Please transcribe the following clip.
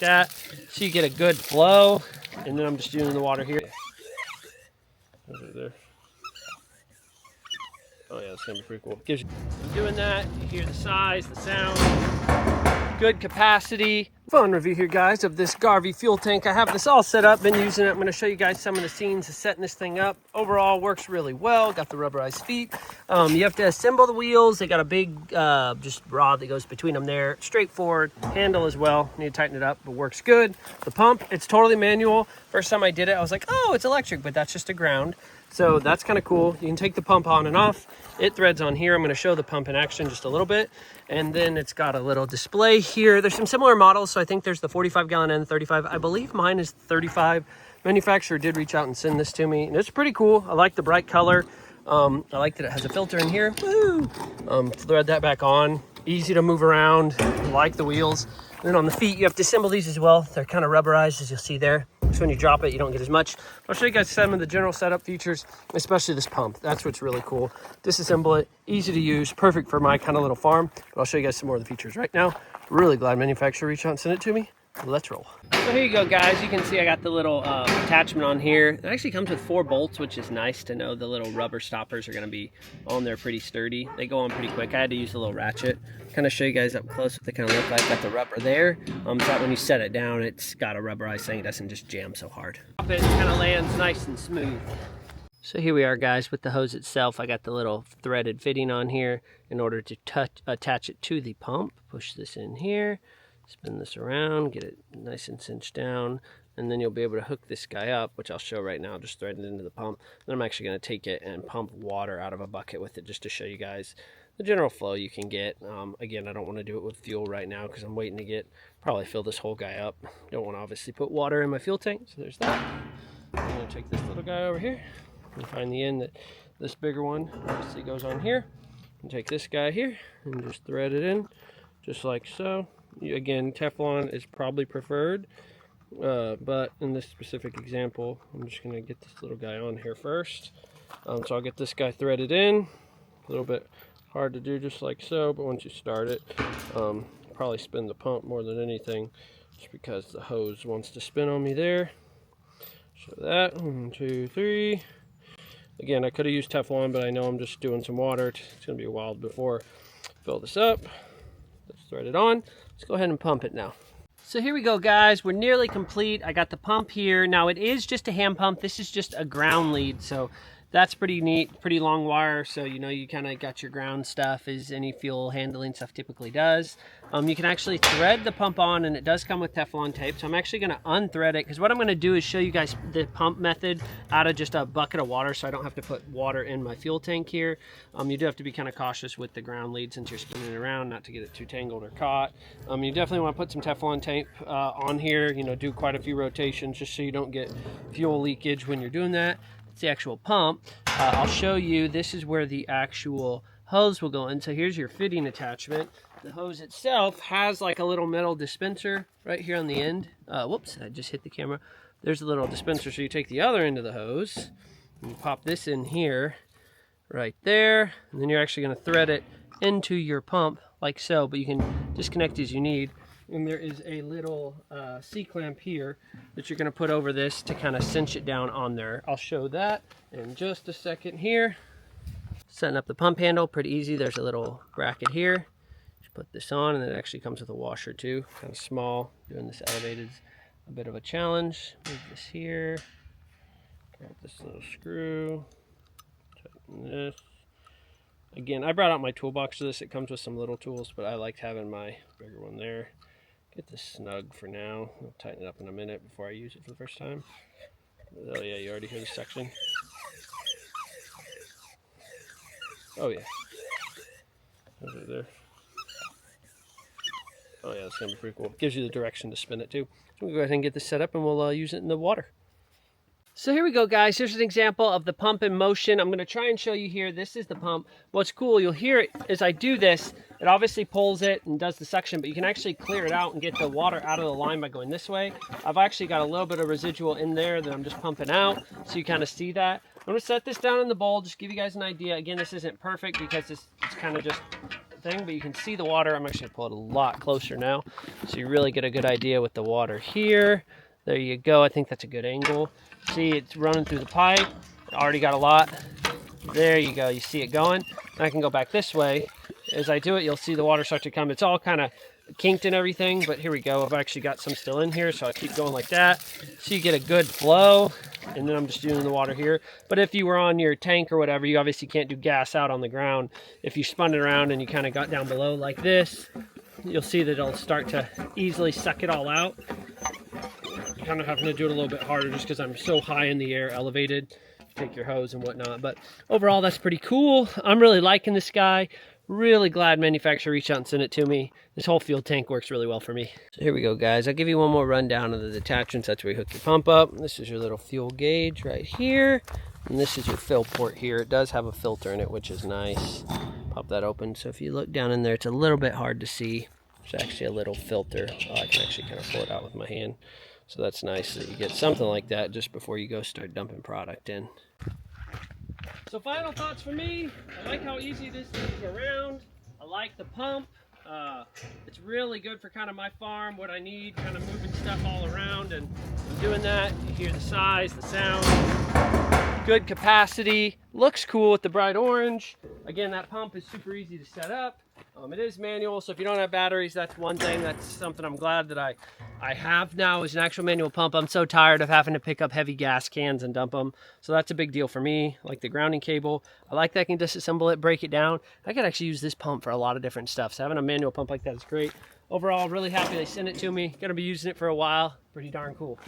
that, so you get a good flow. And then I'm just using the water here. There. Oh yeah, it's gonna be pretty cool. Gives you doing that. You hear the size, the sound, good capacity. Fun review here, guys, of this Garvee fuel tank. I have this all set up, been using it. I'm gonna show you guys some of the scenes of setting this thing up. Overall, works really well. Got the rubberized feet. You have to assemble the wheels. They got a big just rod that goes between them there. Straightforward handle as well. Need to tighten it up, but works good. The pump, it's totally manual. First time I did it, I was like, oh, it's electric, but that's just a ground. So that's kind of cool. You can take the pump on and off. It threads on here. I'm going to show the pump in action just a little bit. And then it's got a little display here. There's some similar models. So I think there's the 45 gallon and 35. I believe mine is 35. Manufacturer did reach out and send this to me. And it's pretty cool. I like the bright color. I like that it has a filter in here. Woo! Thread that back on. Easy to move around. Like the wheels. And then on the feet, you have to assemble these as well. They're kind of rubberized, as you'll see there. So when you drop it, you don't get as much. I'll show you guys some of the general setup features, especially this pump. That's what's really cool. Disassemble it, easy to use, perfect for my kind of little farm. But I'll show you guys some more of the features right now. Really glad manufacturer reached out and sent it to me. Let's roll. So here you go, guys. You can see I got the little attachment on here. It actually comes with 4 bolts, which is nice to know. The little rubber stoppers are going to be on there pretty sturdy. They go on pretty quick. I had to use a little ratchet. Kind of show you guys up close what they kind of look like. Got the rubber there. So that when you set it down, it's got a rubberized thing. It doesn't just jam so hard. It kind of lands nice and smooth. So here we are, guys, with the hose itself. I got the little threaded fitting on here in order to attach it to the pump. Push this in here. Spin this around, get it nice and cinched down, and then you'll be able to hook this guy up, which I'll show right now, just thread it into the pump. Then I'm actually going to take it and pump water out of a bucket with it just to show you guys the general flow you can get. Again, I don't want to do it with fuel right now because I'm waiting to probably fill this whole guy up. Don't want to obviously put water in my fuel tank, so there's that. I'm going to take this little guy over here and find the end that this bigger one obviously goes on here. And take this guy here and just thread it in just like so. Again, Teflon is probably preferred, but in this specific example, I'm just going to get this little guy on here first. So I'll get this guy threaded in. A little bit hard to do just like so, but once you start it, probably spin the pump more than anything, just because the hose wants to spin on me there. So that, 1, 2, 3. Again, I could have used Teflon, but I know I'm just doing some water. It's going to be a while before I fill this up. Let's thread it on. Let's go ahead and pump it now. So here we go, guys. We're nearly complete. I got the pump here. Now it is just a hand pump. This is just a ground lead. So that's pretty neat, pretty long wire. So you know you kind of got your ground stuff as any fuel handling stuff typically does. You can actually thread the pump on, and it does come with Teflon tape. So I'm actually going to unthread it because what I'm going to do is show you guys the pump method out of just a bucket of water, so I don't have to put water in my fuel tank here. You do have to be kind of cautious with the ground lead since you're spinning it around, not to get it too tangled or caught. You definitely want to put some Teflon tape on here. You know, do quite a few rotations just so you don't get fuel leakage when you're doing that. It's the actual pump. I'll show you. This is where the actual hose will go in. So here's your fitting attachment. The hose itself has like a little metal dispenser right here on the end. Whoops, I just hit the camera. There's a little dispenser. So you take the other end of the hose and you pop this in here, right there. And then you're actually going to thread it into your pump like so, but you can disconnect as you need. And there is a little C-clamp here that you're going to put over this to kind of cinch it down on there. I'll show that in just a second here. Setting up the pump handle, pretty easy. There's a little bracket here. Just put this on, and then it actually comes with a washer too. Kind of small. Doing this elevated is a bit of a challenge. Move this here. Grab this little screw. Tighten this. Again, I brought out my toolbox for this. It comes with some little tools, but I liked having my bigger one there. Get this snug for now. I'll tighten it up in a minute before I use it for the first time. Oh yeah, you already hear the suction. Oh yeah. Over there. Oh yeah, that's gonna be pretty cool. Gives you the direction to spin it too. So we'll go ahead and get this set up and we'll use it in the water. So here we go, guys. Here's an example of the pump in motion. I'm going to try and show you here. This is the pump. What's cool, you'll hear it as I do this. It obviously pulls it and does the suction, but you can actually clear it out and get the water out of the line by going this way. I've actually got a little bit of residual in there that I'm just pumping out, so you kind of see that. I'm going to set this down in the bowl, just give you guys an idea. Again, this isn't perfect because it's kind of just different thing, but you can see the water. I'm actually gonna pull it a lot closer now, so you really get a good idea with the water here. There you go. I think that's a good angle. See, it's running through the pipe. It already got a lot. There you go. You see it going. And I can go back this way. As I do it, you'll see the water start to come. It's all kind of kinked and everything, but here we go. I've actually got some still in here, so I keep going like that. So you get a good flow, and then I'm just doing the water here. But if you were on your tank or whatever, you obviously can't do gas out on the ground. If you spun it around and you kind of got down below like this, you'll see that it'll start to easily suck it all out. You're kind of having to do it a little bit harder just because I'm so high in the air, elevated. Take your hose and whatnot, but overall that's pretty cool. I'm really liking this guy. Really glad manufacturer reached out and sent it to me. This whole fuel tank works really well for me. So here we go, guys. I'll give you one more rundown of the attachments. That's where you hook your pump up. This is your little fuel gauge right here, and this is your fill port here. It does have a filter in it, which is nice. Pop that open. So if you look down in there, it's a little bit hard to see. There's actually a little filter. Oh, I can actually kind of pull it out with my hand. So that's nice that you get something like that just before you go start dumping product in. So final thoughts for me. I like how easy it is to move around. I like the pump. It's really good for kind of my farm, what I need, kind of moving stuff all around, and I'm doing that. You hear the size, the sound, good capacity, looks cool with the bright orange. Again, that pump is super easy to set up. It is manual, so if you don't have batteries, that's one thing. That's something I'm glad that I have now is an actual manual pump. I'm so tired of having to pick up heavy gas cans and dump them. So that's a big deal for me. I like the grounding cable. I like that I can disassemble it, break it down. I could actually use this pump for a lot of different stuff. So having a manual pump like that is great. Overall, really happy they sent it to me. Gonna be using it for a while. Pretty darn cool.